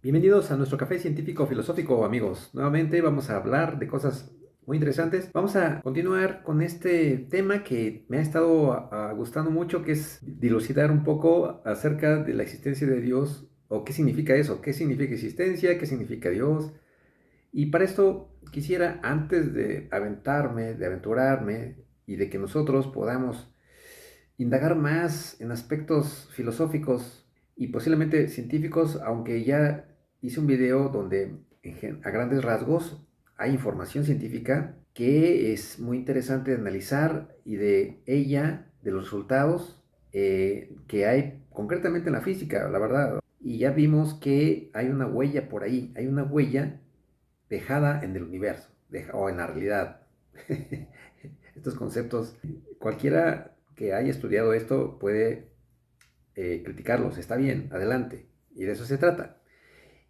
Bienvenidos a nuestro café científico filosófico, amigos. Nuevamente vamos a hablar de cosas muy interesantes. Vamos a continuar con este tema que me ha estado gustando mucho, que es dilucidar un poco acerca de la existencia de Dios o qué significa eso, qué significa existencia, qué significa Dios. Y para esto quisiera, antes de aventarme, de aventurarme y de que nosotros podamos indagar más en aspectos filosóficos y posiblemente científicos, aunque ya hice un video donde a grandes rasgos hay información científica que es muy interesante de analizar y de ella, de los resultados que hay concretamente en la física, la verdad. Y ya vimos que hay una huella por ahí, hay una huella dejada en el universo o en la realidad. Estos conceptos, cualquiera que haya estudiado esto puede criticarlos, está bien, adelante, y de eso se trata.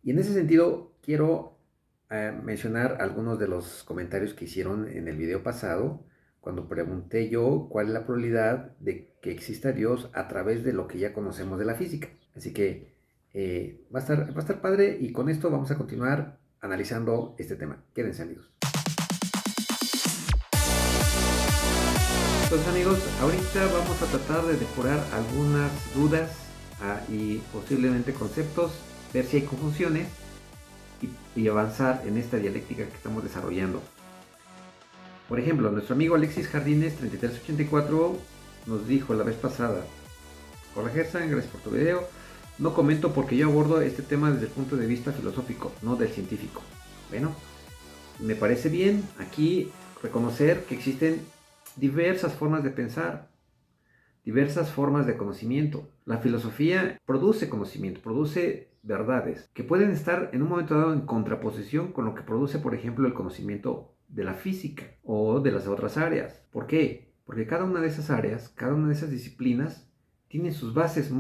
Y en ese sentido quiero mencionar algunos de los comentarios que hicieron en el video pasado, cuando pregunté yo cuál es la probabilidad de que exista Dios a través de lo que ya conocemos de la física. Así que va a estar padre y con esto vamos a continuar analizando este tema. Quédense, amigos. Entonces, amigos, ahorita vamos a tratar de depurar algunas dudas y posiblemente conceptos, ver si hay confusiones y avanzar en esta dialéctica que estamos desarrollando. Por ejemplo, nuestro amigo Alexis Jardines 3384 nos dijo la vez pasada: hola Gersan, gracias por tu video. No comento porque yo abordo este tema desde el punto de vista filosófico, no del científico. Bueno, me parece bien aquí reconocer que existen diversas formas de pensar, diversas formas de conocimiento. La filosofía produce conocimiento, produce verdades que pueden estar en un momento dado en contraposición con lo que produce, por ejemplo, el conocimiento de la física o de las otras áreas. ¿Por qué? Porque cada una de esas áreas, cada una de esas disciplinas tienen sus bases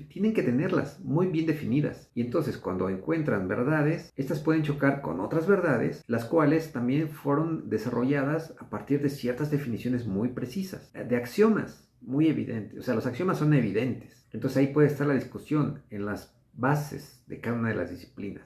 tienen que tenerlas muy bien definidas. Y entonces cuando encuentran verdades, estas pueden chocar con otras verdades, las cuales también fueron desarrolladas a partir de ciertas definiciones muy precisas, de axiomas muy evidentes. O sea, los axiomas son evidentes. Entonces ahí puede estar la discusión en las bases de cada una de las disciplinas.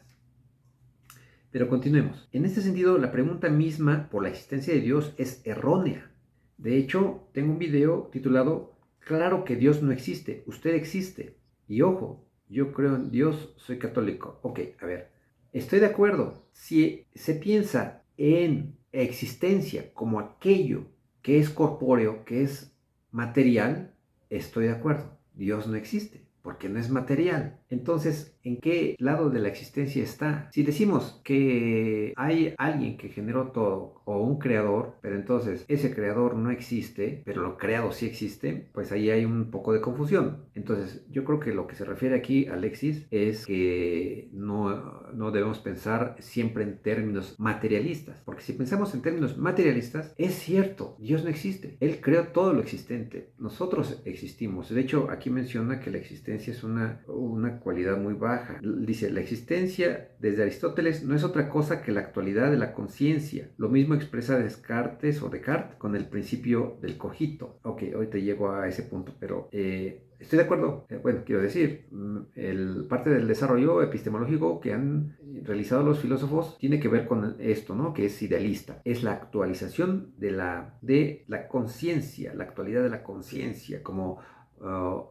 Pero continuemos. En este sentido, la pregunta misma por la existencia de Dios es errónea. De hecho, tengo un video titulado Claro que Dios no existe, usted existe. Y ojo, yo creo en Dios, soy católico. Ok, a ver, estoy de acuerdo. Si se piensa en existencia como aquello que es corpóreo, que es material, estoy de acuerdo. Dios no existe porque no es material. Entonces, ¿en qué lado de la existencia está? Si decimos que hay alguien que generó todo o un creador, pero entonces ese creador no existe, pero lo creado sí existe, pues ahí hay un poco de confusión. Entonces, yo creo que lo que se refiere aquí, Alexis, es que no debemos pensar siempre en términos materialistas, porque si pensamos en términos materialistas, es cierto, Dios no existe. Él creó todo lo existente. Nosotros existimos. De hecho, aquí menciona que la existencia es una cualidad muy baja. Dice, la existencia desde Aristóteles no es otra cosa que la actualidad de la conciencia. Lo mismo expresa Descartes con el principio del cogito. Ok, ahorita llego a ese punto, pero estoy de acuerdo. Bueno, quiero decir, parte del desarrollo epistemológico que han realizado los filósofos tiene que ver con esto, ¿no? Que es idealista. Es la actualización de la conciencia, la actualidad de la conciencia como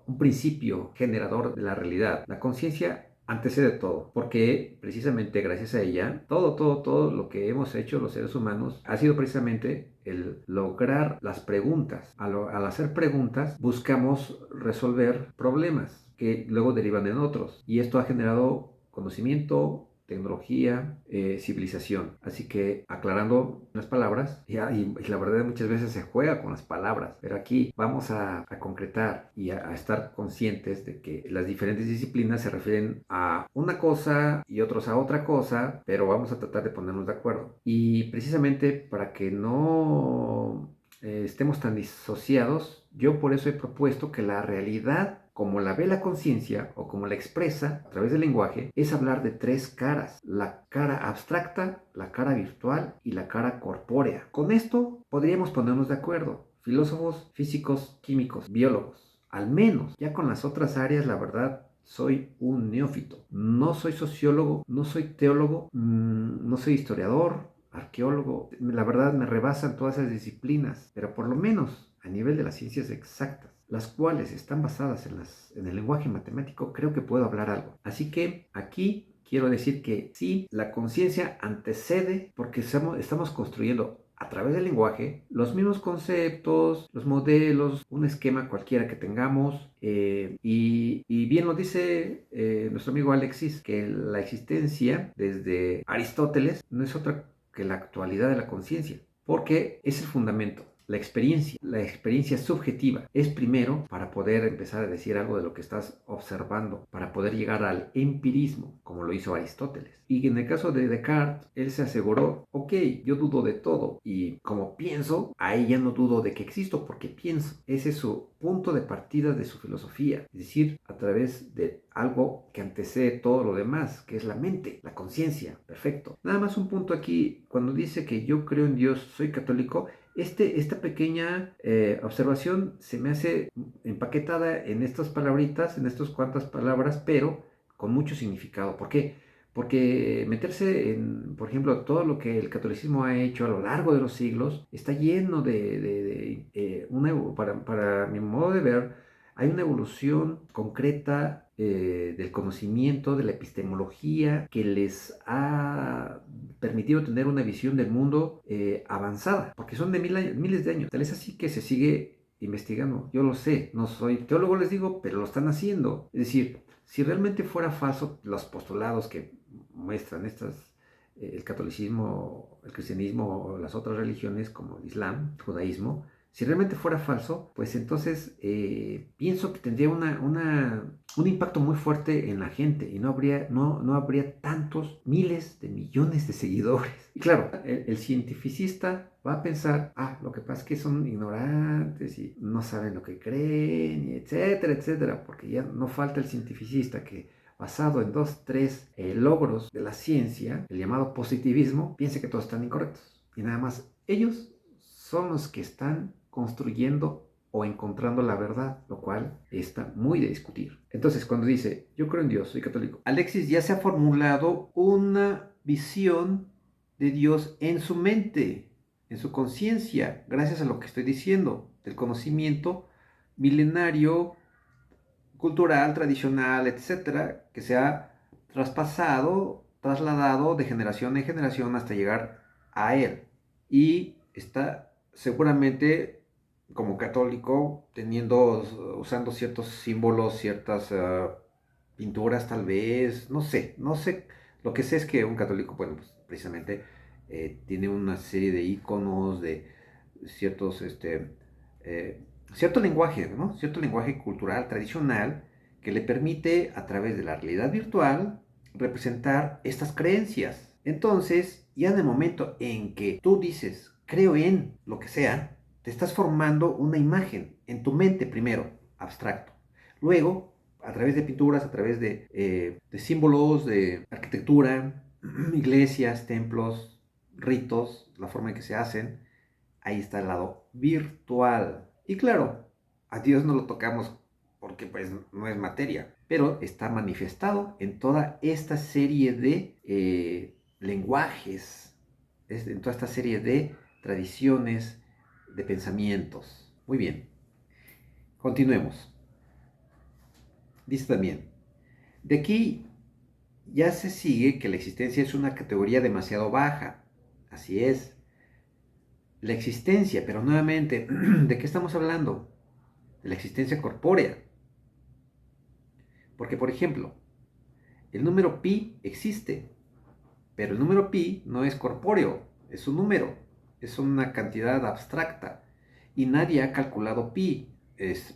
un principio generador de la realidad. La conciencia antecede todo, porque precisamente gracias a ella, todo lo que hemos hecho los seres humanos ha sido precisamente el lograr las preguntas. Al hacer preguntas, buscamos resolver problemas que luego derivan en otros. Y esto ha generado conocimiento, tecnología, civilización. Así que aclarando las palabras, y la verdad muchas veces se juega con las palabras, pero aquí vamos a concretar y a estar conscientes de que las diferentes disciplinas se refieren a una cosa y otros a otra cosa, pero vamos a tratar de ponernos de acuerdo. Y precisamente para que no estemos tan disociados, yo por eso he propuesto que la realidad como la ve la conciencia o como la expresa a través del lenguaje, es hablar de tres caras: la cara abstracta, la cara virtual y la cara corpórea. Con esto podríamos ponernos de acuerdo, filósofos, físicos, químicos, biólogos. Al menos, ya con las otras áreas, la verdad, soy un neófito. No soy sociólogo, no soy teólogo, no soy historiador, arqueólogo. La verdad me rebasan todas esas disciplinas, pero por lo menos a nivel de las ciencias exactas, las cuales están basadas en el lenguaje matemático, creo que puedo hablar algo. Así que aquí quiero decir que sí, la conciencia antecede porque estamos construyendo a través del lenguaje los mismos conceptos, los modelos, un esquema cualquiera que tengamos. Y bien lo dice nuestro amigo Alexis, que la existencia desde Aristóteles no es otra que la actualidad de la conciencia, porque es el fundamento. La experiencia subjetiva es primero para poder empezar a decir algo de lo que estás observando, para poder llegar al empirismo, como lo hizo Aristóteles. Y en el caso de Descartes, él se aseguró, ok, yo dudo de todo y como pienso, ahí ya no dudo de que existo porque pienso. Ese es su punto de partida de su filosofía, es decir, a través de algo que antecede todo lo demás, que es la mente, la conciencia. Perfecto. Nada más un punto aquí, cuando dice que yo creo en Dios, soy católico, esta pequeña observación se me hace empaquetada en estas palabritas, en estas cuantas palabras, pero con mucho significado. ¿Por qué? Porque meterse en, por ejemplo, todo lo que el catolicismo ha hecho a lo largo de los siglos está lleno para mi modo de ver, hay una evolución concreta del conocimiento, de la epistemología, que les ha permitido tener una visión del mundo avanzada, porque son de miles de años. Tal es así que se sigue investigando. Yo lo sé, no soy teólogo, les digo, pero lo están haciendo. Es decir, si realmente fuera falso los postulados que muestran el catolicismo, el cristianismo o las otras religiones como el islam, el judaísmo, si realmente fuera falso, pues entonces pienso que tendría un impacto muy fuerte en la gente y no habría tantos miles de millones de seguidores. Y claro, el cientificista va a pensar, lo que pasa es que son ignorantes y no saben lo que creen, y etcétera, etcétera, porque ya no falta el cientificista que, basado en 2, 3 logros de la ciencia, el llamado positivismo, piense que todos están incorrectos. Y nada más, ellos son los que están construyendo o encontrando la verdad, lo cual está muy de discutir. Entonces, cuando dice, yo creo en Dios, soy católico, Alexis ya se ha formulado una visión de Dios en su mente, en su conciencia, gracias a lo que estoy diciendo, del conocimiento milenario, cultural, tradicional, etcétera, que se ha trasladado de generación en generación hasta llegar a él. Y está seguramente como católico usando ciertos símbolos, ciertas pinturas tal vez, no sé. Lo que sé es que un católico, bueno, pues precisamente tiene una serie de iconos, de ciertos cierto lenguaje, ¿no? Cierto lenguaje cultural tradicional que le permite a través de la realidad virtual representar estas creencias. Entonces, ya en el momento en que tú dices, creo en lo que sea, te estás formando una imagen en tu mente primero, abstracto. Luego, a través de pinturas, a través de símbolos, de arquitectura, iglesias, templos, ritos, la forma en que se hacen, ahí está el lado virtual. Y claro, a Dios no lo tocamos porque pues no es materia, pero está manifestado en toda esta serie de lenguajes, en toda esta serie de tradiciones, de pensamientos. Muy bien, continuemos. Dice también, de aquí ya se sigue que la existencia es una categoría demasiado baja. Así es, la existencia, pero nuevamente, ¿de qué estamos hablando? De la existencia corpórea. Porque, por ejemplo, el número pi existe, pero el número pi no es corpóreo, es un número, es una cantidad abstracta y nadie ha calculado pi,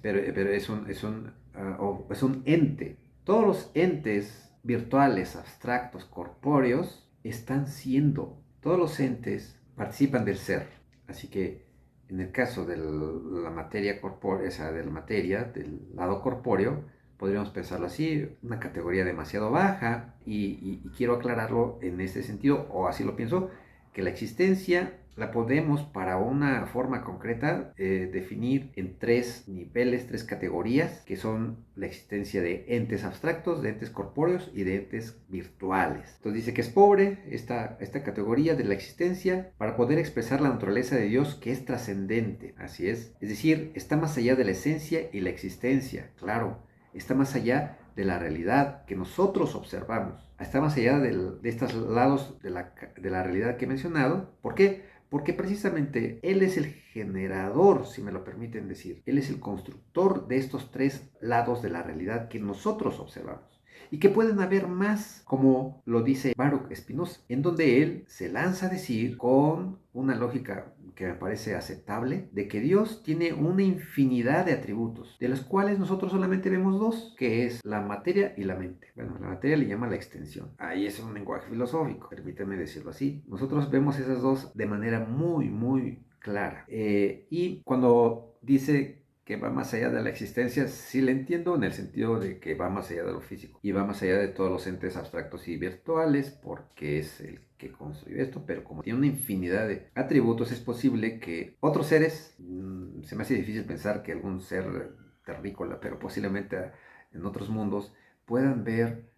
pero es un ente. Todos los entes virtuales, abstractos, corpóreos, están siendo, todos los entes participan del ser. Así que en el caso de la materia corpórea, de la materia, del lado corpóreo, podríamos pensarlo así, una categoría demasiado baja, y quiero aclararlo en este sentido, o así lo pienso, que la existencia la podemos para una forma concreta definir en tres niveles, tres categorías, que son la existencia de entes abstractos, de entes corpóreos y de entes virtuales. Entonces dice que es pobre esta categoría de la existencia para poder expresar la naturaleza de Dios, que es trascendente, así es decir, está más allá de la esencia y la existencia, claro, está más allá de la realidad que nosotros observamos, está más allá de estos lados de la realidad que he mencionado. ¿Por qué? Porque precisamente Él es el generador, si me lo permiten decir. Él es el constructor de estos tres lados de la realidad que nosotros observamos. Y que pueden haber más, como lo dice Baruch Spinoza, en donde él se lanza a decir con una lógica que me parece aceptable, de que Dios tiene una infinidad de atributos, de los cuales nosotros solamente vemos dos, que es la materia y la mente. Bueno, la materia le llama la extensión. Ahí es un lenguaje filosófico, permítanme decirlo así. Nosotros vemos esas dos de manera muy, muy clara. Y cuando dice que va más allá de la existencia, sí le entiendo en el sentido de que va más allá de lo físico y va más allá de todos los entes abstractos y virtuales, porque es el que construyó esto, pero como tiene una infinidad de atributos, es posible que otros seres, se me hace difícil pensar que algún ser terrícola, pero posiblemente en otros mundos, puedan ver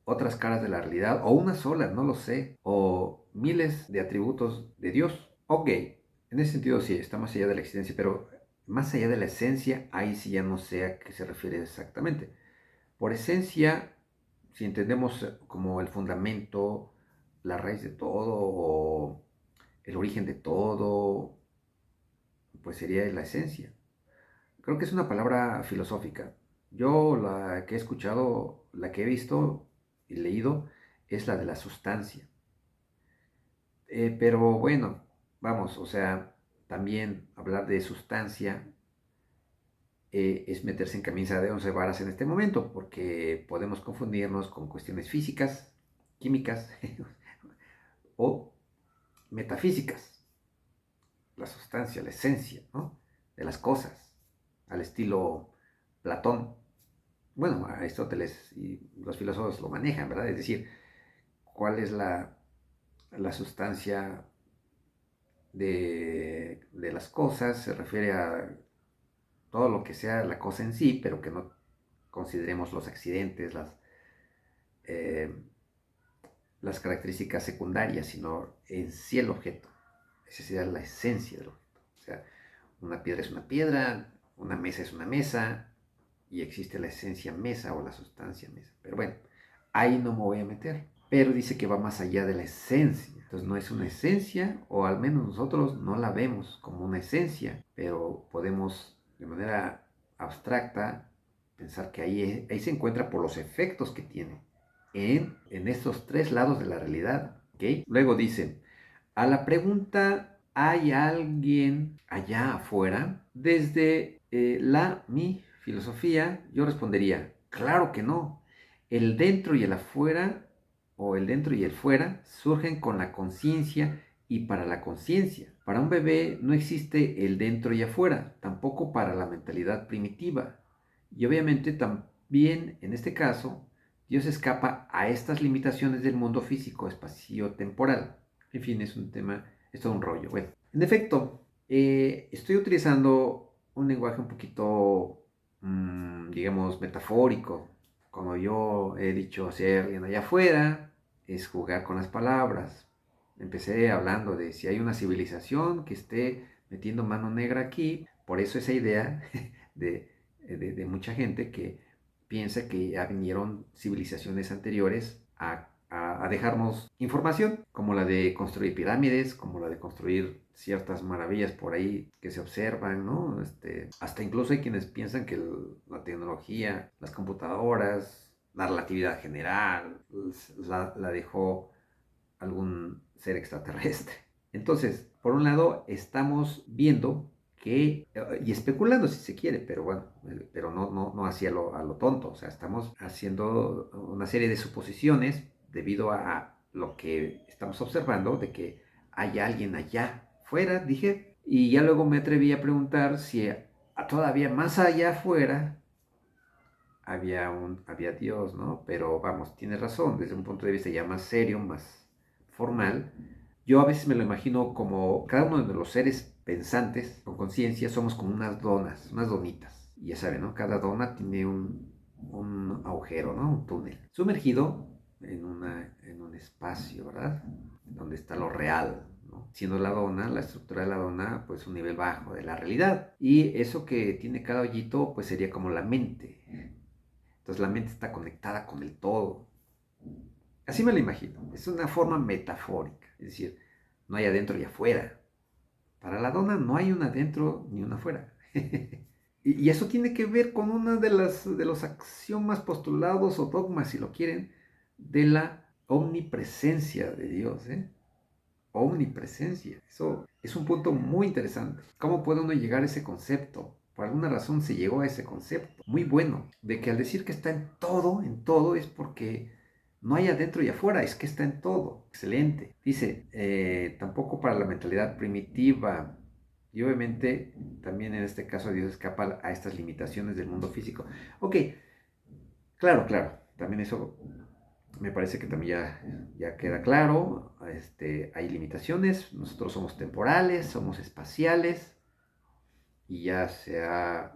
otras caras de la realidad, o una sola, no lo sé, o miles de atributos de Dios. Ok, en ese sentido sí, está más allá de la existencia, pero más allá de la esencia, ahí sí ya no sé a qué se refiere exactamente. Por esencia, si entendemos como el fundamento, la raíz de todo, o el origen de todo, pues sería la esencia. Creo que es una palabra filosófica. Yo la que he escuchado, la que he visto y leído, es la de la sustancia. Pero bueno, vamos, o sea, también hablar de sustancia es meterse en camisa de 11 varas en este momento, porque podemos confundirnos con cuestiones físicas, químicas o metafísicas, la sustancia, la esencia, ¿no?, de las cosas, al estilo Platón. Bueno, Aristóteles y los filósofos lo manejan, ¿verdad? Es decir, ¿cuál es la sustancia de las cosas? Se refiere a todo lo que sea la cosa en sí, pero que no consideremos los accidentes, eh, las características secundarias, sino en sí el objeto. Esa sería la esencia del objeto. O sea, una piedra es una piedra, una mesa es una mesa, y existe la esencia mesa o la sustancia mesa. Pero bueno, ahí no me voy a meter. Pero dice que va más allá de la esencia. Entonces no es una esencia, o al menos nosotros no la vemos como una esencia, pero podemos de manera abstracta pensar que ahí se encuentra por los efectos que tiene en estos tres lados de la realidad. ¿Okay? Luego dice, a la pregunta, ¿hay alguien allá afuera? Desde mi filosofía, yo respondería, claro que no. El dentro y el afuera, o el dentro y el fuera, surgen con la conciencia y para la conciencia. Para un bebé no existe el dentro y afuera, tampoco para la mentalidad primitiva. Y obviamente también, en este caso, Dios escapa a estas limitaciones del mundo físico, espacio-temporal. En fin, es un tema, es todo un rollo. Bueno, en efecto, estoy utilizando un lenguaje un poquito, digamos, metafórico. Como yo he dicho, si hay alguien allá afuera, es jugar con las palabras. Empecé hablando de si hay una civilización que esté metiendo mano negra aquí, por eso esa idea de mucha gente que piensa que ya vinieron civilizaciones anteriores a dejarnos información, como la de construir pirámides, como la de construir ciertas maravillas por ahí que se observan, ¿no? Hasta incluso hay quienes piensan que la tecnología, las computadoras, la relatividad general, la dejó algún ser extraterrestre. Entonces, por un lado, estamos viendo que, y especulando si se quiere, pero bueno, pero no así a lo tonto, o sea, estamos haciendo una serie de suposiciones debido a lo que estamos observando, de que hay alguien allá afuera, dije, y ya luego me atreví a preguntar si todavía más allá afuera había Dios, ¿no? Pero vamos, tienes razón, desde un punto de vista ya más serio, más formal, Yo a veces me lo imagino como cada uno de los seres pensantes con conciencia somos como unas donas, unas donitas. Y ya saben, ¿no? Cada dona tiene un agujero, ¿no? Un túnel. Sumergido en un espacio, ¿verdad? Donde está lo real, ¿no? Siendo la dona, la estructura de la dona, pues un nivel bajo de la realidad. Y eso que tiene cada hoyito, pues sería como la mente. Entonces la mente está conectada con el todo. Así me lo imagino. Es una forma metafórica. Es decir, no hay adentro y afuera. Para la dona no hay un adentro ni un afuera. Y eso tiene que ver con una de los axiomas postulados o dogmas, si lo quieren, de la omnipresencia de Dios. Omnipresencia. Eso es un punto muy interesante. ¿Cómo puede uno llegar a ese concepto? Por alguna razón se llegó a ese concepto. Muy bueno. De que al decir que está en todo, es porque no hay adentro y afuera, es que está en todo. Excelente. Dice, tampoco para la mentalidad primitiva. Y obviamente también en este caso Dios escapa a estas limitaciones del mundo físico. Ok, claro, claro. También eso me parece que también ya queda claro. Hay limitaciones. Nosotros somos temporales, somos espaciales. Y ya se ha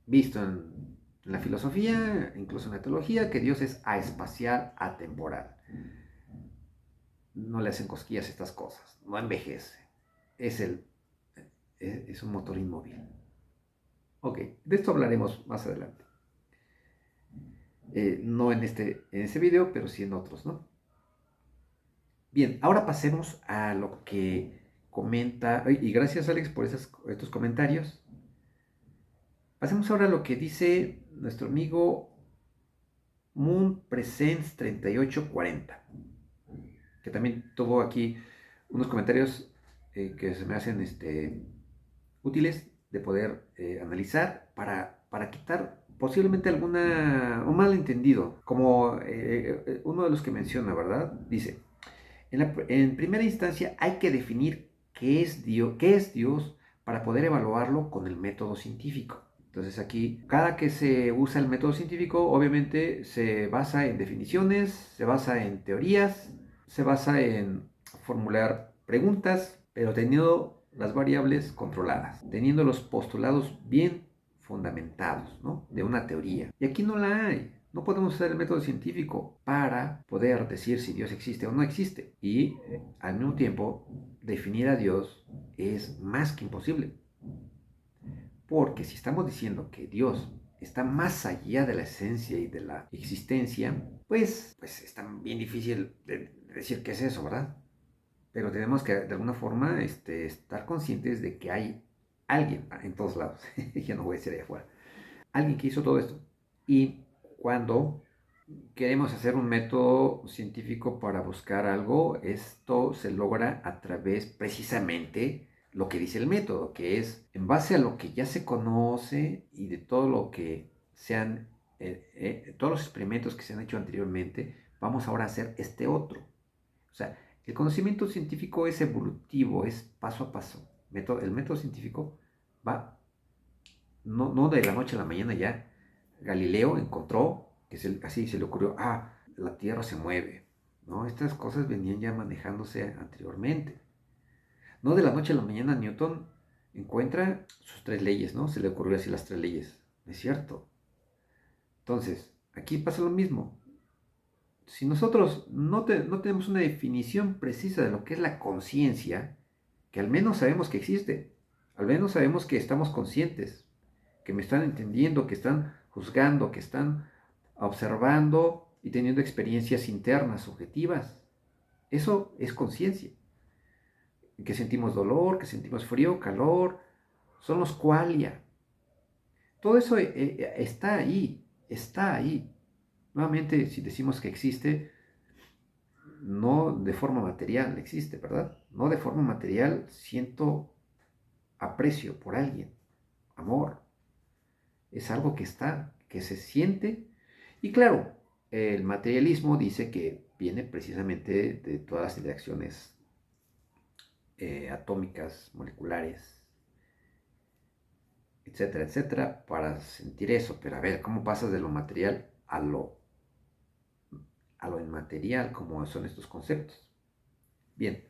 visto en la filosofía, incluso en la teología, que Dios es aespacial, atemporal. No le hacen cosquillas a estas cosas. No envejece. Es, el, es un motor inmóvil. Ok, de esto hablaremos más adelante. No en este video, pero sí en otros, ¿no? Bien, ahora pasemos a lo que comenta, y gracias Alex por estos comentarios. Pasemos ahora a lo que dice nuestro amigo Moon Presents 3840, que también tuvo aquí unos comentarios que se me hacen útiles de poder analizar para quitar posiblemente un malentendido, como uno de los que menciona, ¿verdad? Dice, en primera instancia hay que definir qué es Dios para poder evaluarlo con el método científico. Entonces aquí, cada que se usa el método científico, obviamente se basa en definiciones, se basa en teorías, se basa en formular preguntas, pero teniendo las variables controladas, teniendo los postulados bien fundamentados, ¿no? De una teoría. Y aquí no la hay. No podemos usar el método científico para poder decir si Dios existe o no existe. Y al mismo tiempo, definir a Dios es más que imposible. Porque si estamos diciendo que Dios está más allá de la esencia y de la existencia, pues está bien difícil de decir qué es eso, ¿verdad? Pero tenemos que de alguna forma estar conscientes de que hay alguien en todos lados. Ya no voy a decir allá afuera. Alguien que hizo todo esto. Y cuando queremos hacer un método científico para buscar algo, esto se logra a través precisamente lo que dice el método, que es en base a lo que ya se conoce y de todo lo que todos los experimentos que se han hecho anteriormente, vamos ahora a hacer este otro. O sea, el conocimiento científico es evolutivo, es paso a paso. El método científico va no de la noche a la mañana ya. Galileo encontró, así se le ocurrió, la Tierra se mueve. ¿No? Estas cosas venían ya manejándose anteriormente. No de la noche a la mañana Newton encuentra sus tres leyes, ¿no? Se le ocurrió así las tres leyes. ¿No es cierto? Entonces, aquí pasa lo mismo. Si nosotros no tenemos una definición precisa de lo que es la conciencia, que al menos sabemos que existe, al menos sabemos que estamos conscientes, que me están entendiendo, que están juzgando, que están observando y teniendo experiencias internas, subjetivas. Eso es conciencia. Que sentimos dolor, que sentimos frío, calor, son los qualia. Todo eso está ahí, está ahí. Nuevamente, si decimos que existe, no de forma material existe, ¿verdad? No de forma material siento aprecio por alguien, amor. Es algo que está, que se siente. Y claro, el materialismo dice que viene precisamente de todas las interacciones atómicas, moleculares, etcétera, etcétera, para sentir eso. Pero a ver, ¿cómo pasas de lo material a lo inmaterial, como son estos conceptos? Bien,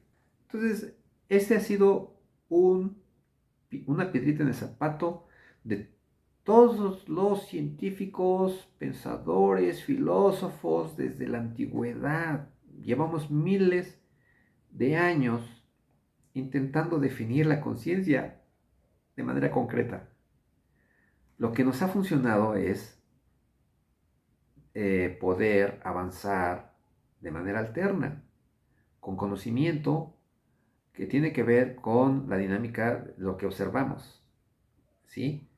Entonces, este ha sido una piedrita en el zapato de todos los científicos, pensadores, filósofos desde la antigüedad. Llevamos miles de años intentando definir la conciencia de manera concreta. Lo que nos ha funcionado es poder avanzar de manera alterna, con conocimiento que tiene que ver con la dinámica de lo que observamos. ¿Sí?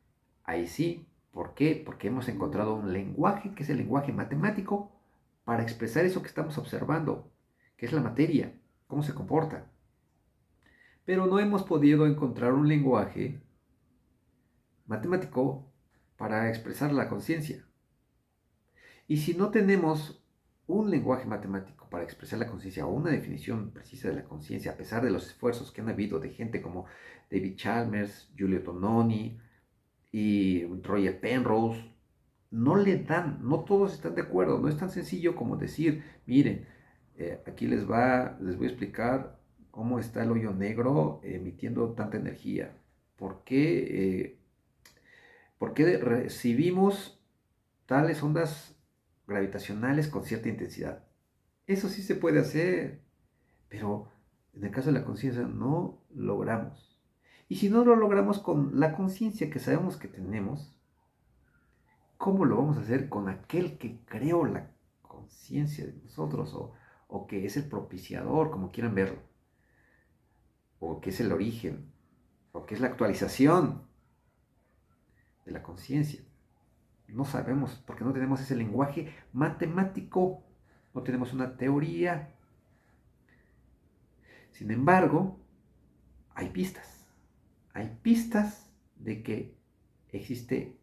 Ahí sí. ¿Por qué? Porque hemos encontrado un lenguaje, que es el lenguaje matemático, para expresar eso que estamos observando, que es la materia, cómo se comporta. Pero no hemos podido encontrar un lenguaje matemático para expresar la conciencia. Y si no tenemos un lenguaje matemático para expresar la conciencia o una definición precisa de la conciencia, a pesar de los esfuerzos que han habido de gente como David Chalmers, Giulio Tononi y Roger Penrose, no le dan, no todos están de acuerdo, no es tan sencillo como decir, miren, aquí les voy a explicar cómo está el hoyo negro emitiendo tanta energía, por qué, por qué recibimos tales ondas gravitacionales con cierta intensidad. Eso sí se puede hacer, pero en el caso de la conciencia no logramos. Y si no lo logramos con la conciencia que sabemos que tenemos, ¿cómo lo vamos a hacer con aquel que creó la conciencia de nosotros o que es el propiciador, como quieran verlo? O que es el origen, o que es la actualización de la conciencia. No sabemos porque no tenemos ese lenguaje matemático, no tenemos una teoría. Sin embargo, hay pistas. Hay pistas de que existe,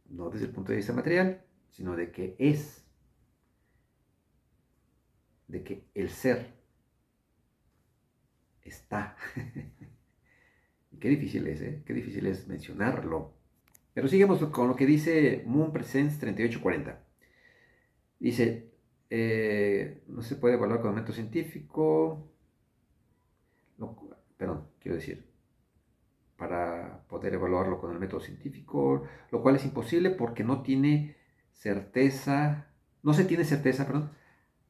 no desde el punto de vista material, sino de que el ser está. Y qué difícil es, ¿eh? Qué difícil es mencionarlo. Pero sigamos con lo que dice Moon Presents 3840. Dice, no se puede evaluar con el método científico. No, perdón, quiero decir, para poder evaluarlo con el método científico, lo cual es imposible porque no tiene certeza, no se tiene certeza, perdón,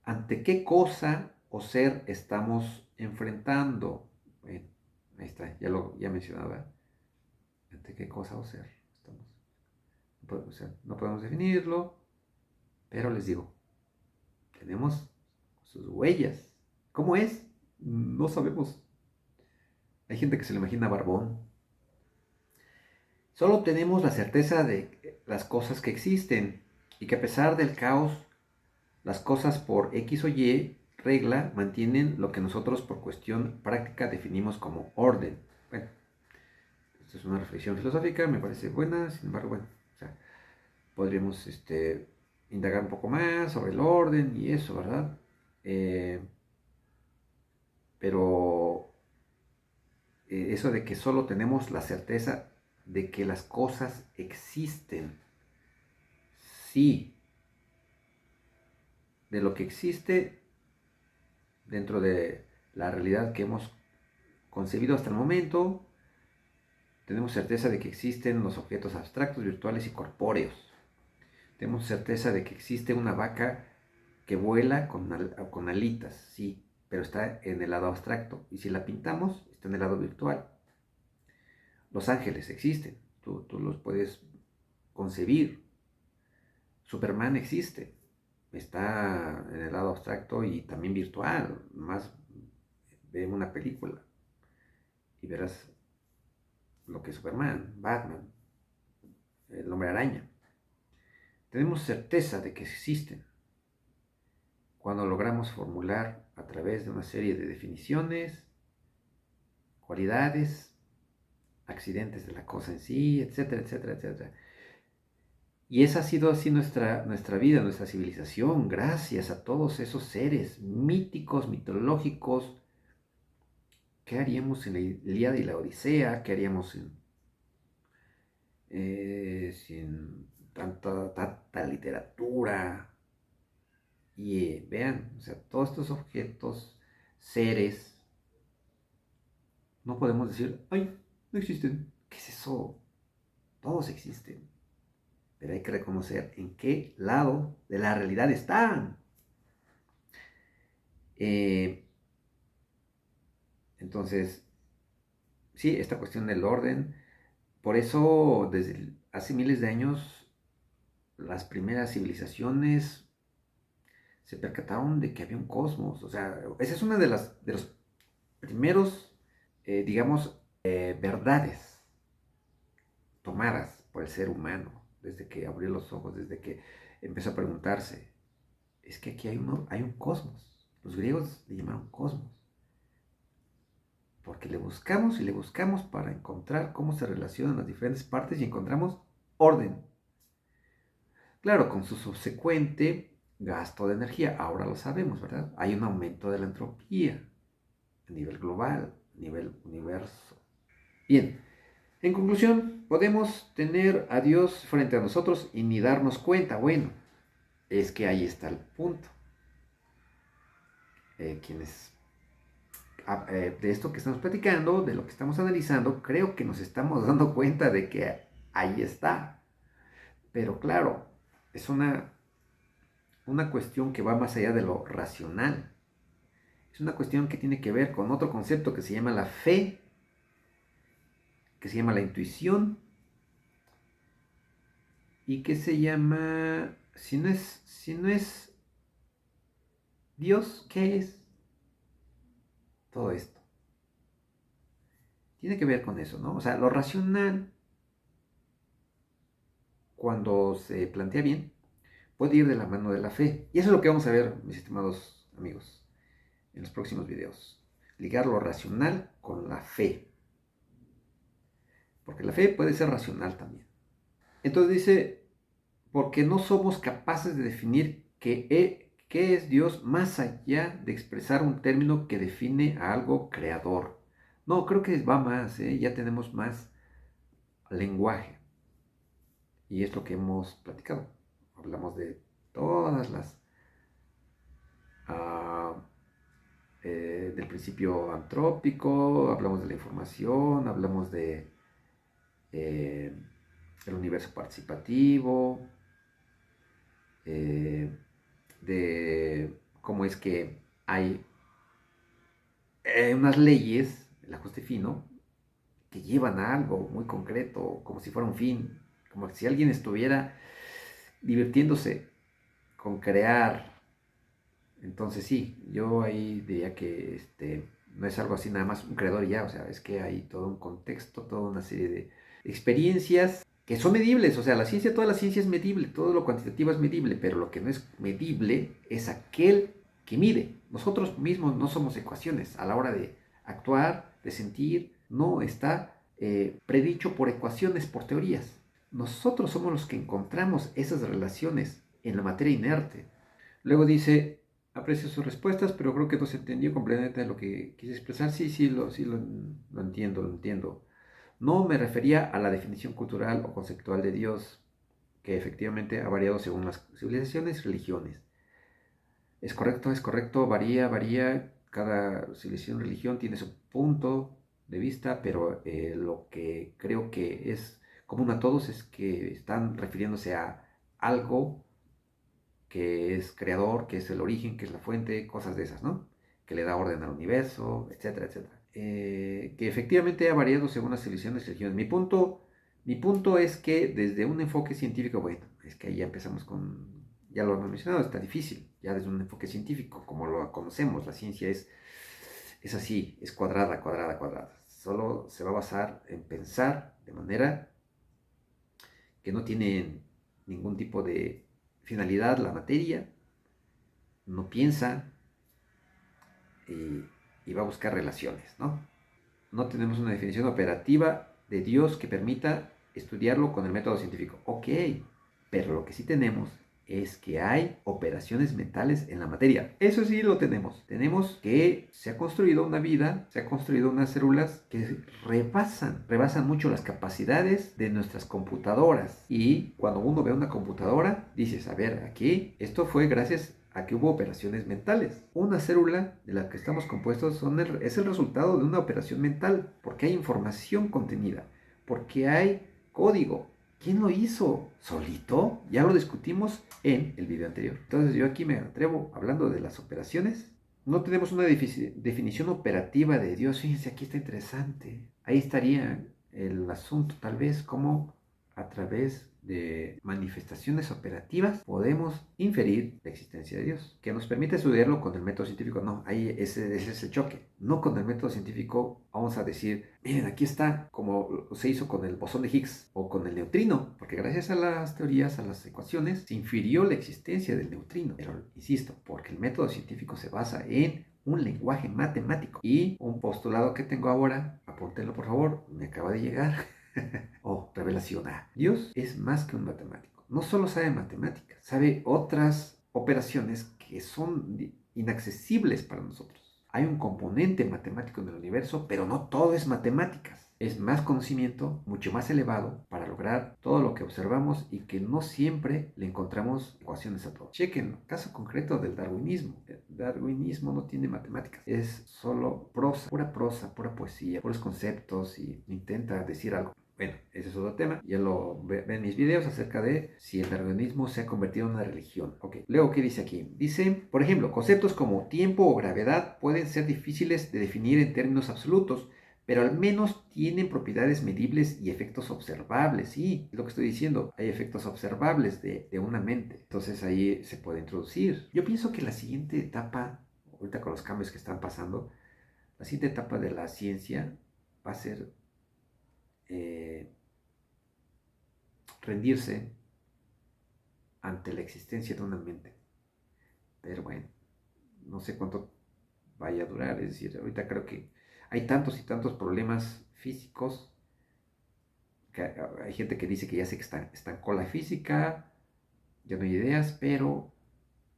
ante qué cosa o ser estamos enfrentando. Bueno, ahí está, ya mencionaba, ante qué cosa o ser estamos. O sea, no podemos definirlo, pero les digo, tenemos sus huellas. ¿Cómo es? No sabemos. Hay gente que se lo imagina barbón. Solo tenemos la certeza de las cosas que existen y que a pesar del caos, las cosas por X o Y regla mantienen lo que nosotros por cuestión práctica definimos como orden. Bueno, esto es una reflexión filosófica, me parece buena, sin embargo, bueno, o sea, podríamos indagar un poco más sobre el orden y eso, ¿verdad? Pero eso de que solo tenemos la certeza de que las cosas existen, sí, de lo que existe dentro de la realidad que hemos concebido hasta el momento, tenemos certeza de que existen los objetos abstractos, virtuales y corpóreos. Tenemos certeza de que existe una vaca que vuela con alitas, sí, pero está en el lado abstracto. Y si la pintamos, está en el lado virtual. Los ángeles existen, tú los puedes concebir. Superman existe, está en el lado abstracto y también virtual. Más ve una película y verás lo que es Superman, Batman, el hombre araña. Tenemos certeza de que existen cuando logramos formular a través de una serie de definiciones, cualidades, accidentes de la cosa en sí, etcétera, etcétera, etcétera. Y esa ha sido así nuestra vida, nuestra civilización, gracias a todos esos seres míticos, mitológicos. ¿Qué haríamos en la Ilíada y la Odisea? ¿Qué haríamos sin tanta literatura? Y vean, o sea, todos estos objetos, seres, no podemos decir, ay, no existen. ¿Qué es eso? Todos existen. Pero hay que reconocer en qué lado de la realidad están. Eh, entonces, sí, esta cuestión del orden, por eso desde hace miles de años las primeras civilizaciones se percataron de que había un cosmos. O sea, esa es una de los primeros, digamos, verdades tomadas por el ser humano desde que abrió los ojos, desde que empezó a preguntarse, es que aquí hay un cosmos. Los griegos le llamaron cosmos, porque le buscamos y le buscamos para encontrar cómo se relacionan las diferentes partes y encontramos orden. Claro, con su subsecuente gasto de energía, ahora lo sabemos, ¿verdad? Hay un aumento de la entropía a nivel global, a nivel universo. Bien, en conclusión, podemos tener a Dios frente a nosotros y ni darnos cuenta. Bueno, es que ahí está el punto. Quienes de esto que estamos platicando, de lo que estamos analizando, creo que nos estamos dando cuenta de que ahí está. Pero claro, es una cuestión que va más allá de lo racional. Es una cuestión que tiene que ver con otro concepto que se llama la fe, que se llama la intuición y que se llama, si no es Dios, ¿qué es todo esto? Tiene que ver con eso, ¿no? O sea, lo racional, cuando se plantea bien, puede ir de la mano de la fe. Y eso es lo que vamos a ver, mis estimados amigos, en los próximos videos. Ligar lo racional con la fe. Porque la fe puede ser racional también. Entonces dice, porque no somos capaces de definir qué es Dios más allá de expresar un término que define a algo creador. No, creo que va más, ¿eh? Ya tenemos más lenguaje. Y es lo que hemos platicado. Hablamos de todas las... Uh, del principio antrópico, hablamos de la información, hablamos de eh, el universo participativo, eh, de cómo es que hay unas leyes, el ajuste fino, que llevan a algo muy concreto, como si fuera un fin, como si alguien estuviera divirtiéndose con crear. Entonces sí, yo ahí diría que no es algo así nada más un creador y ya, o sea, es que hay todo un contexto, toda una serie de experiencias que son medibles, o sea, la ciencia, toda la ciencia es medible, todo lo cuantitativo es medible, pero lo que no es medible es aquel que mide. Nosotros mismos no somos ecuaciones a la hora de actuar, de sentir, no está predicho por ecuaciones, por teorías. Nosotros somos los que encontramos esas relaciones en la materia inerte. Luego dice, aprecio sus respuestas, pero creo que no se entendió completamente lo que quise expresar. Sí, lo entiendo, lo entiendo. No me refería a la definición cultural o conceptual de Dios, que efectivamente ha variado según las civilizaciones y religiones. Es correcto, varía. Cada civilización y religión tiene su punto de vista, pero lo que creo que es común a todos es que están refiriéndose a algo que es creador, que es el origen, que es la fuente, cosas de esas, ¿no? Que le da orden al universo, etcétera, etcétera. Que efectivamente ha variado según las civilizaciones y religiones. Mi punto es que desde un enfoque científico, bueno, es que ahí ya empezamos con, ya lo hemos mencionado, está difícil, ya desde un enfoque científico, como lo conocemos, la ciencia es así, es cuadrada, cuadrada, cuadrada. Solo se va a basar en pensar de manera que no tiene ningún tipo de finalidad la materia, no piensa y, y va a buscar relaciones, ¿no? No tenemos una definición operativa de Dios que permita estudiarlo con el método científico. Ok, pero lo que sí tenemos es que hay operaciones mentales en la materia. Eso sí lo tenemos. Tenemos que se ha construido una vida, se ha construido unas células que rebasan mucho las capacidades de nuestras computadoras. Y cuando uno ve una computadora, dices, a ver, aquí, esto fue gracias a que hubo operaciones mentales. Una célula de la que estamos compuestos es el resultado de una operación mental, porque hay información contenida, porque hay código. ¿Quién lo hizo? ¿Solito? Ya lo discutimos en el video anterior. Entonces yo aquí me atrevo hablando de las operaciones. No tenemos una definición operativa de Dios. Fíjense, aquí está interesante. Ahí estaría el asunto, tal vez, como a través de manifestaciones operativas podemos inferir la existencia de Dios, que nos permite estudiarlo con el método científico. No, ahí ese es el choque. No con el método científico vamos a decir, miren, aquí está, como se hizo con el bosón de Higgs o con el neutrino, porque gracias a las teorías, a las ecuaciones, se infirió la existencia del neutrino. Pero, insisto, porque el método científico se basa en un lenguaje matemático. Y un postulado que tengo ahora, apúntenlo por favor, me acaba de llegar. Revelación. Dios es más que un matemático. No solo sabe matemáticas, sabe otras operaciones que son inaccesibles para nosotros. Hay un componente matemático en el universo, pero no todo es matemáticas. Es más conocimiento, mucho más elevado, para lograr todo lo que observamos y que no siempre le encontramos ecuaciones a todo. Chequen, caso concreto del darwinismo. El darwinismo no tiene matemáticas, es solo prosa, pura poesía, puros conceptos y intenta decir algo. Bueno, ese es otro tema. Ya lo ven mis videos acerca de si el darwinismo se ha convertido en una religión. Ok, luego, ¿qué dice aquí? Dice, por ejemplo, conceptos como tiempo o gravedad pueden ser difíciles de definir en términos absolutos, pero al menos tienen propiedades medibles y efectos observables. Sí, es lo que estoy diciendo. Hay efectos observables de una mente. Entonces ahí se puede introducir. Yo pienso que la siguiente etapa, ahorita con los cambios que están pasando, la siguiente etapa de la ciencia va a ser rendirse ante la existencia de una mente. Pero bueno, no sé cuánto vaya a durar. Es decir, ahorita creo que hay tantos y tantos problemas físicos que hay gente que dice que ya se estancó la física, ya no hay ideas, pero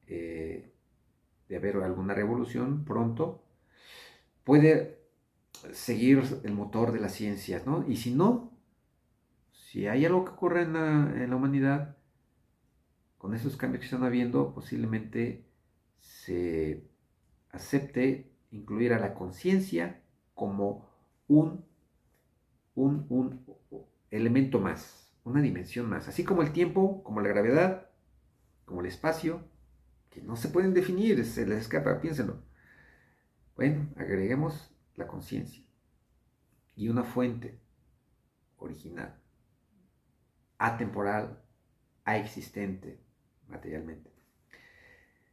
de haber alguna revolución pronto, puede seguir el motor de las ciencias, ¿no? Y si no, si hay algo que ocurre en la humanidad, con esos cambios que están habiendo, posiblemente se acepte incluir a la conciencia como un, un elemento más, una dimensión más, así como el tiempo, como la gravedad, como el espacio, que no se pueden definir, se les escapa, piénsenlo. Bueno, agreguemos la conciencia y una fuente original, atemporal, existente materialmente.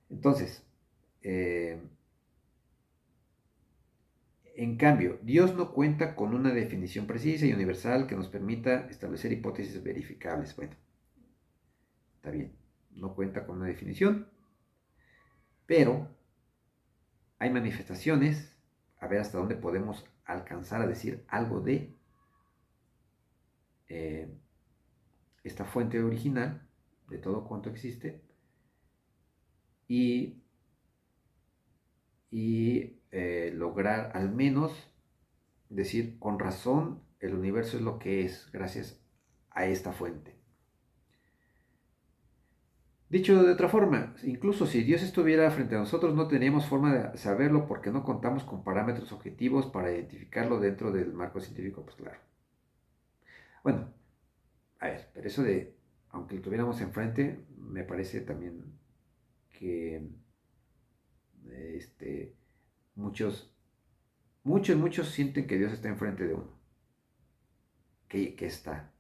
Entonces, en cambio, Dios no cuenta con una definición precisa y universal que nos permita establecer hipótesis verificables. Bueno, está bien, no cuenta con una definición, pero hay manifestaciones, a ver hasta dónde podemos alcanzar a decir algo de esta fuente original, de todo cuanto existe, y lograr al menos decir con razón el universo es lo que es gracias a esta fuente. Dicho de otra forma, incluso si Dios estuviera frente a nosotros no teníamos forma de saberlo porque no contamos con parámetros objetivos para identificarlo dentro del marco científico, pues claro. Bueno, a ver, pero eso de, aunque lo tuviéramos enfrente, me parece también que muchos muchos sienten que Dios está enfrente de uno, que está,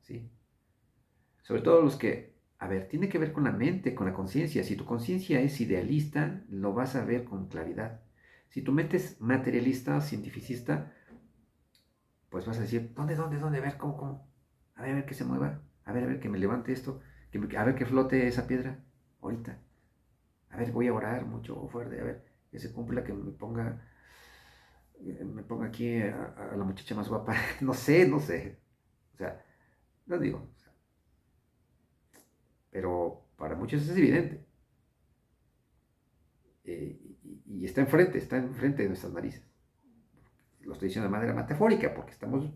¿sí? Sobre todo los que, a ver, tiene que ver con la mente, con la conciencia. Si tu conciencia es idealista, lo vas a ver con claridad. Si tu mente es materialista, cientificista, pues vas a decir, ¿dónde? A ver, ¿cómo? A ver, que se mueva. A ver, que me levante esto. A ver, que flote esa piedra ahorita. A ver, voy a orar mucho fuerte. A ver, que se cumpla, que me ponga aquí a la muchacha más guapa. No sé. O sea, no digo. Pero para muchos es evidente. Y está enfrente de nuestras narices. Lo estoy diciendo de manera metafórica porque estamos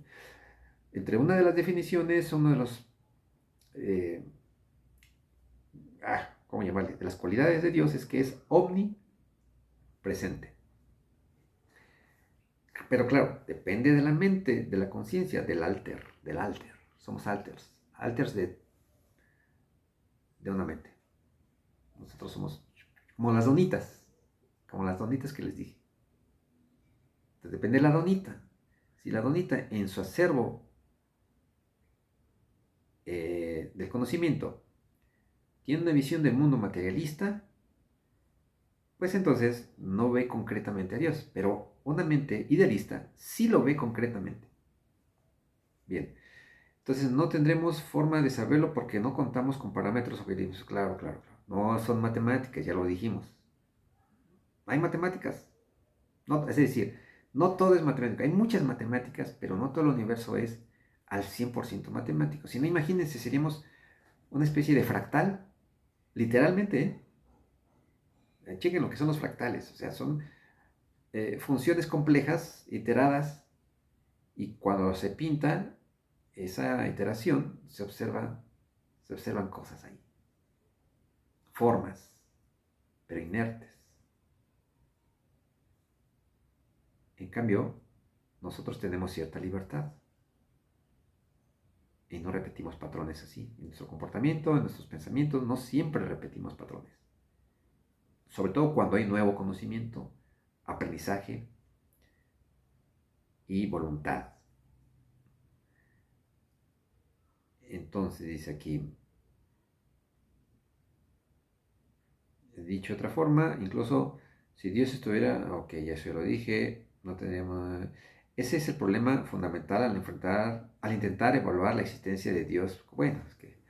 entre una de las definiciones, uno de los ¿cómo llamarle? De las cualidades de Dios es que es omnipresente. Pero claro, depende de la mente, de la conciencia, del alter. Somos alters de una mente. Nosotros somos como las donitas que les dije. Entonces depende de la donita. Si la donita en su acervo del conocimiento tiene una visión del mundo materialista, pues entonces no ve concretamente a Dios. Pero una mente idealista sí lo ve concretamente. Bien, entonces no tendremos forma de saberlo porque no contamos con parámetros objetivos. Claro, claro, claro. No son matemáticas, ya lo dijimos. Hay matemáticas. No, es decir, no todo es matemática. Hay muchas matemáticas, pero no todo el universo es al 100% matemático. Si no, imagínense, seríamos una especie de fractal, literalmente, ¿eh? Chequen lo que son los fractales. O sea, son funciones complejas, iteradas, y cuando se pinta esa iteración, se observan cosas ahí. Formas, pero inertes. En cambio, nosotros tenemos cierta libertad y no repetimos patrones así. En nuestro comportamiento, en nuestros pensamientos, no siempre repetimos patrones. Sobre todo cuando hay nuevo conocimiento, aprendizaje y voluntad. Entonces dice aquí, dicho de otra forma, incluso si Dios estuviera, ok, ya eso lo dije, no tendríamos... Ese es el problema fundamental al intentar evaluar la existencia de Dios. Bueno, es que,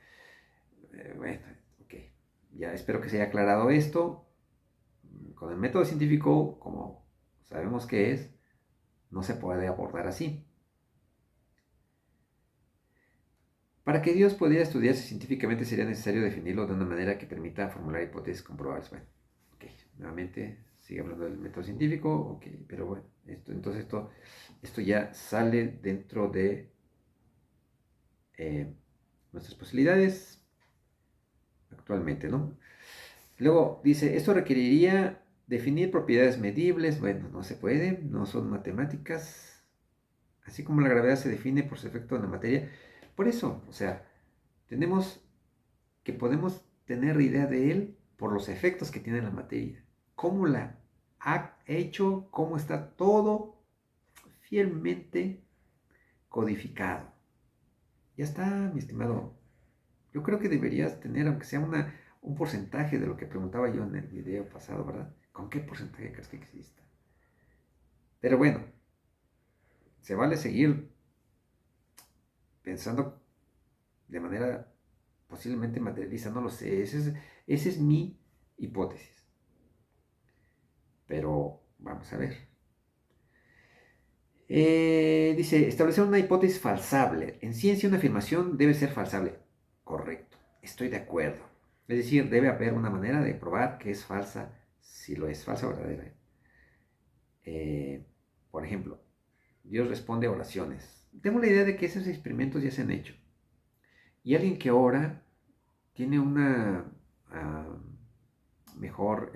bueno, ok, ya espero que se haya aclarado esto. Con el método científico, como sabemos que es, no se puede abordar así. Para que Dios pudiera estudiarse científicamente sería necesario definirlo de una manera que permita formular hipótesis comprobables. Bueno, ok, nuevamente sigue hablando del método científico, ok, pero bueno, esto ya sale dentro de nuestras posibilidades actualmente, ¿no? Luego dice, esto requeriría definir propiedades medibles. Bueno, no se puede, no son matemáticas. Así como la gravedad se define por su efecto en la materia. Por eso, o sea, tenemos que podemos tener idea de él por los efectos que tiene en la materia. Cómo la ha hecho, cómo está todo fielmente codificado. Ya está, mi estimado. Yo creo que deberías tener, aunque sea un porcentaje de lo que preguntaba yo en el video pasado, ¿verdad? ¿Con qué porcentaje crees que exista? Pero bueno, se vale seguir pensando de manera posiblemente materialista, no lo sé. Esa es mi hipótesis. Pero vamos a ver. Dice, establecer una hipótesis falsable. En ciencia una afirmación debe ser falsable. Correcto, estoy de acuerdo. Es decir, debe haber una manera de probar que es falsa, si lo es, falsa o verdadera. Por ejemplo, Dios responde a oraciones. Tengo la idea de que esos experimentos ya se han hecho. Y alguien que ora tiene una mejor,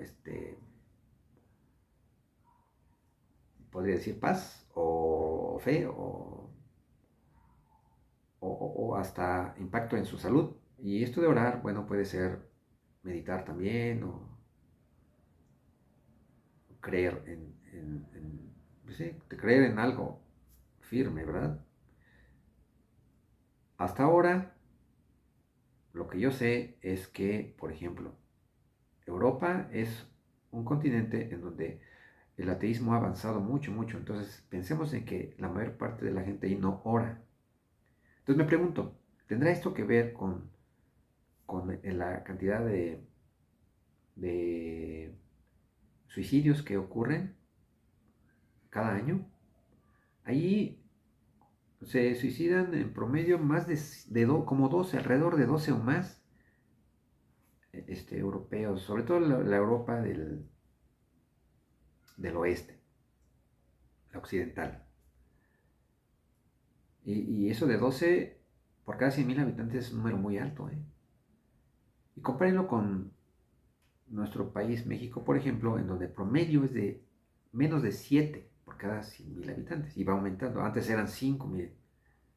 podría decir, paz o fe o hasta impacto en su salud. Y esto de orar, bueno, puede ser meditar también o creer pues sí, creer en algo firme, ¿verdad? Hasta ahora, lo que yo sé es que, por ejemplo, Europa es un continente en donde el ateísmo ha avanzado mucho, mucho. Entonces, pensemos en que la mayor parte de la gente ahí no ora. Entonces me pregunto, ¿tendrá esto que ver con la cantidad de suicidios que ocurren cada año? Allí se suicidan en promedio más como 12, alrededor de 12 o más europeos, sobre todo la Europa del oeste, la occidental. Y eso de 12 por cada 100.000 habitantes es un número muy alto, ¿eh? Y compárenlo con nuestro país, México, por ejemplo, en donde el promedio es de menos de 7 por cada 100,000 habitantes y va aumentando. Antes eran 5,000.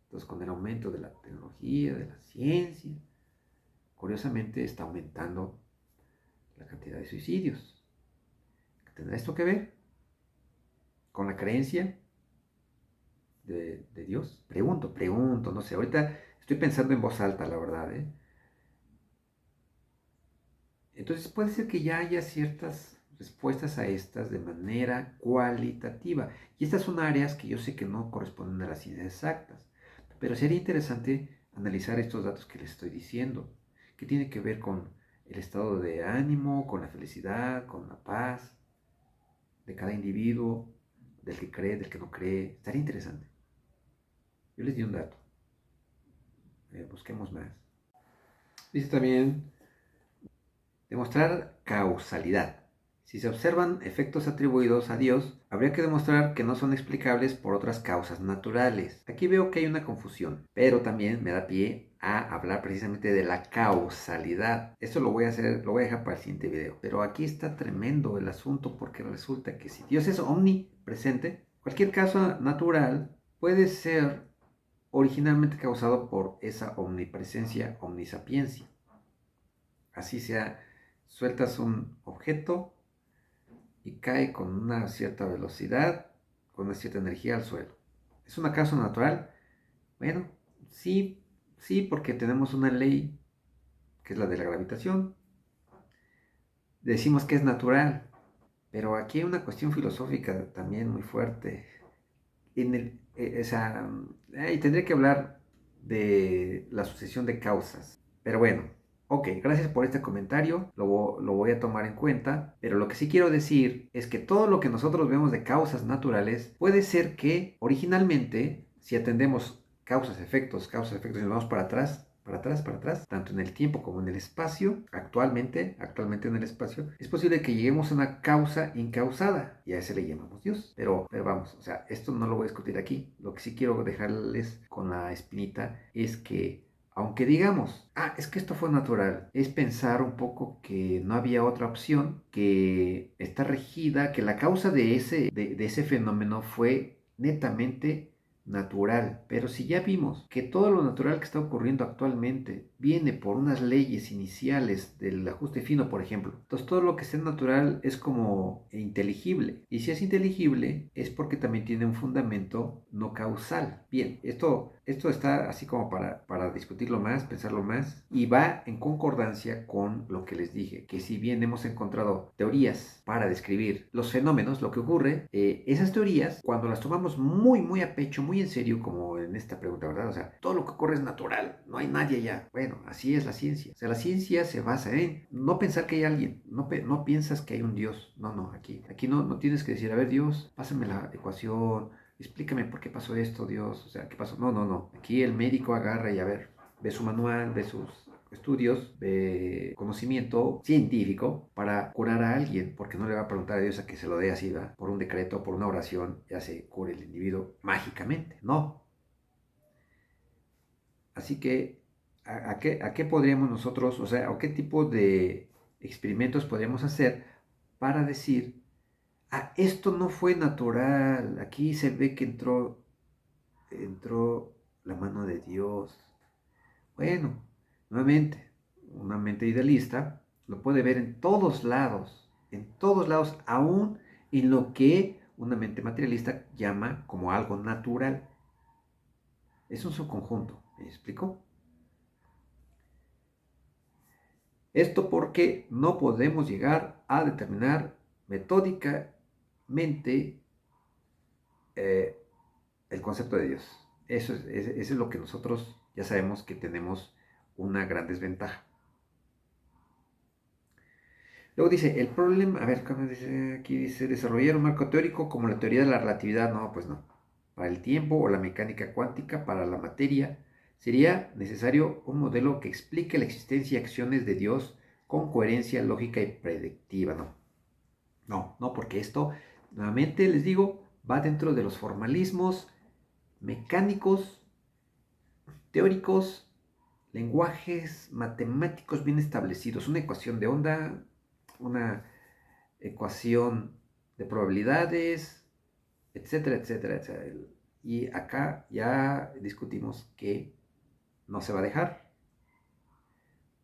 Entonces, con el aumento de la tecnología, de la ciencia, curiosamente está aumentando la cantidad de suicidios. ¿Tendrá esto que ver con la creencia de Dios? Pregunto, no sé. Ahorita estoy pensando en voz alta, la verdad, ¿eh? Entonces puede ser que ya haya ciertas respuestas a estas de manera cualitativa. Y estas son áreas que yo sé que no corresponden a las ciencias exactas. Pero sería interesante analizar estos datos que les estoy diciendo, que tiene que ver con el estado de ánimo, con la felicidad, con la paz de cada individuo, del que cree, del que no cree. Estaría interesante. Yo les di un dato. Busquemos más. Dice también demostrar causalidad. Si se observan efectos atribuidos a Dios, habría que demostrar que no son explicables por otras causas naturales. Aquí veo que hay una confusión, pero también me da pie a hablar precisamente de la causalidad. Esto lo voy a hacer, lo voy a dejar para el siguiente video. Pero aquí está tremendo el asunto porque resulta que si Dios es omnipresente, cualquier causa natural puede ser originalmente causado por esa omnipresencia, omnisapiencia. Así sea, sueltas un objeto y cae con una cierta velocidad, con una cierta energía al suelo. ¿Es una causa natural? Bueno, sí, sí, porque tenemos una ley que es la de la gravitación. Decimos que es natural, pero aquí hay una cuestión filosófica también muy fuerte. Y tendré que hablar de la sucesión de causas. Pero bueno, ok, gracias por este comentario, lo voy a tomar en cuenta, pero lo que sí quiero decir es que todo lo que nosotros vemos de causas naturales puede ser que originalmente, si atendemos causas, efectos, y nos vamos para atrás, tanto en el tiempo como en el espacio, actualmente en el espacio, es posible que lleguemos a una causa incausada y a ese le llamamos Dios. Pero vamos, o sea, esto no lo voy a discutir aquí. Lo que sí quiero dejarles con la espinita es que aunque digamos, es que esto fue natural, es pensar un poco que no había otra opción, que está regida, que la causa de ese fenómeno fue netamente natural. Pero si ya vimos que todo lo natural que está ocurriendo actualmente viene por unas leyes iniciales del ajuste fino, por ejemplo, entonces todo lo que sea natural es como inteligible. Y si es inteligible es porque también tiene un fundamento no causal. Bien, esto está así como para discutirlo más, pensarlo más, y va en concordancia con lo que les dije, que si bien hemos encontrado teorías para describir los fenómenos, lo que ocurre, esas teorías, cuando las tomamos muy, muy a pecho, muy en serio, como en esta pregunta, ¿verdad? O sea, todo lo que ocurre es natural, no hay nadie allá. Bueno, así es la ciencia. O sea, la ciencia se basa en no pensar que hay alguien, no piensas que hay un Dios. No, aquí no tienes que decir, a ver, Dios, pásame la ecuación, explícame por qué pasó esto, Dios, o sea, ¿qué pasó? No. Aquí el médico agarra y a ver, ve su manual, ve sus estudios de conocimiento científico para curar a alguien, porque no le va a preguntar a Dios a que se lo dé así, ¿va? Por un decreto, por una oración, ya se cure el individuo mágicamente. No. Así que, ¿a qué podríamos nosotros, o sea, o qué tipo de experimentos podríamos hacer para decir, esto no fue natural, aquí se ve que entró la mano de Dios? Bueno, nuevamente, una mente idealista lo puede ver en todos lados, aún en lo que una mente materialista llama como algo natural. Es un subconjunto, ¿me explico? Esto porque no podemos llegar a determinar metódicamente eh, el concepto de Dios. Eso es lo que nosotros ya sabemos que tenemos una gran desventaja. Luego dice, el problema, a ver, ¿cómo dice? Aquí dice, desarrollar un marco teórico como la teoría de la relatividad. No, pues no. Para el tiempo o la mecánica cuántica, para la materia, sería necesario un modelo que explique la existencia y acciones de Dios con coherencia lógica y predictiva. No, porque esto, nuevamente les digo, va dentro de los formalismos mecánicos, teóricos, lenguajes matemáticos bien establecidos. Una ecuación de onda una ecuación de probabilidades, etcétera, etcétera, etcétera. Y acá ya discutimos que no se va a dejar,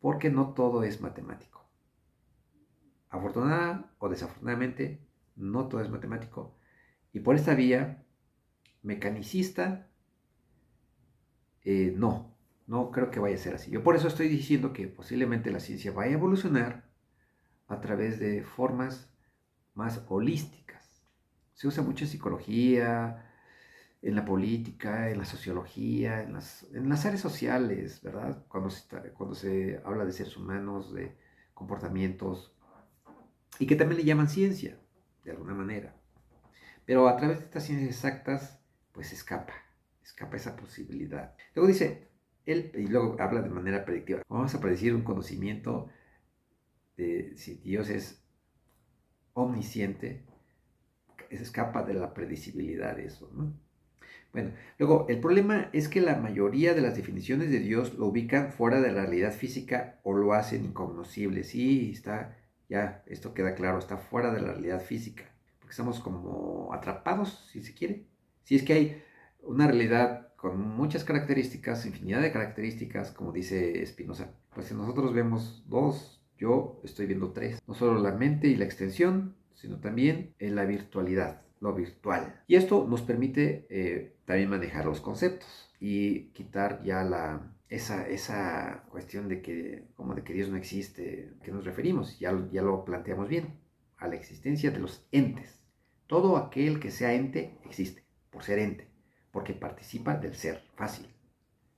porque no todo es matemático. Afortunada o desafortunadamente, no todo es matemático. Y por esta vía mecanicista, no creo que vaya a ser así. Yo por eso estoy diciendo que posiblemente la ciencia vaya a evolucionar a través de formas más holísticas. Se usa mucho en psicología, en la política, en la sociología, en las áreas sociales, ¿verdad? Cuando se habla de seres humanos, de comportamientos, y que también le llaman ciencia, de alguna manera. Pero a través de estas ciencias exactas, pues escapa esa posibilidad. Luego dice, y luego habla de manera predictiva. Vamos a predecir un conocimiento de si Dios es omnisciente, escapa de la predecibilidad de eso, ¿no? Bueno, luego, el problema es que la mayoría de las definiciones de Dios lo ubican fuera de la realidad física o lo hacen incognoscible. Sí, ya, esto queda claro, está fuera de la realidad física, porque estamos como atrapados, si se quiere. Si es que hay una realidad con muchas características, infinidad de características, como dice Spinoza, pues si nosotros vemos dos, yo estoy viendo tres. No solo la mente y la extensión, sino también en la virtualidad, lo virtual. Y esto nos permite también manejar los conceptos y quitar ya esa cuestión de que Dios no existe. ¿A qué nos referimos? Ya lo planteamos bien, a la existencia de los entes. Todo aquel que sea ente existe, por ser ente, porque participa del ser, fácil.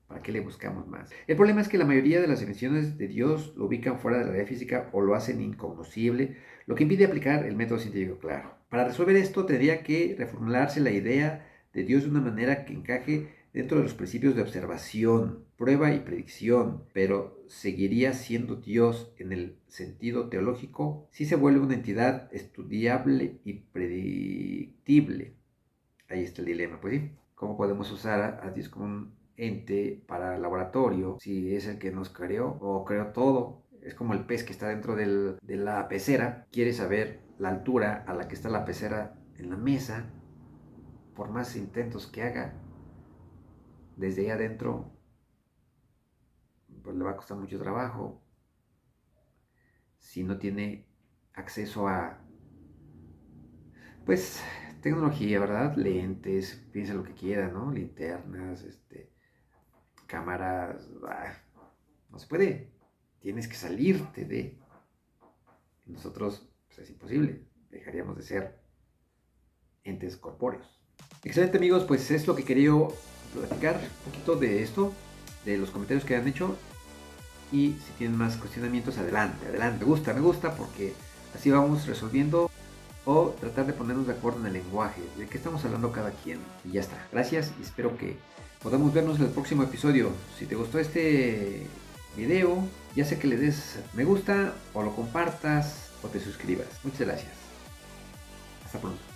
¿Para qué le buscamos más? El problema es que la mayoría de las definiciones de Dios lo ubican fuera de la realidad física o lo hacen incognoscible, lo que impide aplicar el método científico claro. Para resolver esto tendría que reformularse la idea de Dios de una manera que encaje dentro de los principios de observación, prueba y predicción, pero seguiría siendo Dios en el sentido teológico si se vuelve una entidad estudiable y predictible. Ahí está el dilema, pues sí. ¿Cómo podemos usar a Dios como un ente para el laboratorio si es el que nos creó o creó todo? Es como el pez que está dentro de la pecera. Quiere saber la altura a la que está la pecera en la mesa. Por más intentos que haga, desde ahí adentro, pues le va a costar mucho trabajo. Si no tiene acceso a, pues, tecnología, ¿verdad? Lentes, piensa lo que quiera, ¿no? Linternas, cámaras, no se puede. Tienes que salirte de. Nosotros, pues es imposible. Dejaríamos de ser entes corpóreos. Excelente, amigos, pues es lo que quería platicar un poquito de esto, de los comentarios que han hecho. Y si tienen más cuestionamientos, adelante, adelante. Me gusta porque así vamos resolviendo o tratar de ponernos de acuerdo en el lenguaje, de qué estamos hablando cada quien. Y ya está. Gracias y espero que podamos vernos en el próximo episodio. Si te gustó este video, ya sea que le des me gusta o lo compartas o te suscribas. Muchas gracias. Hasta pronto.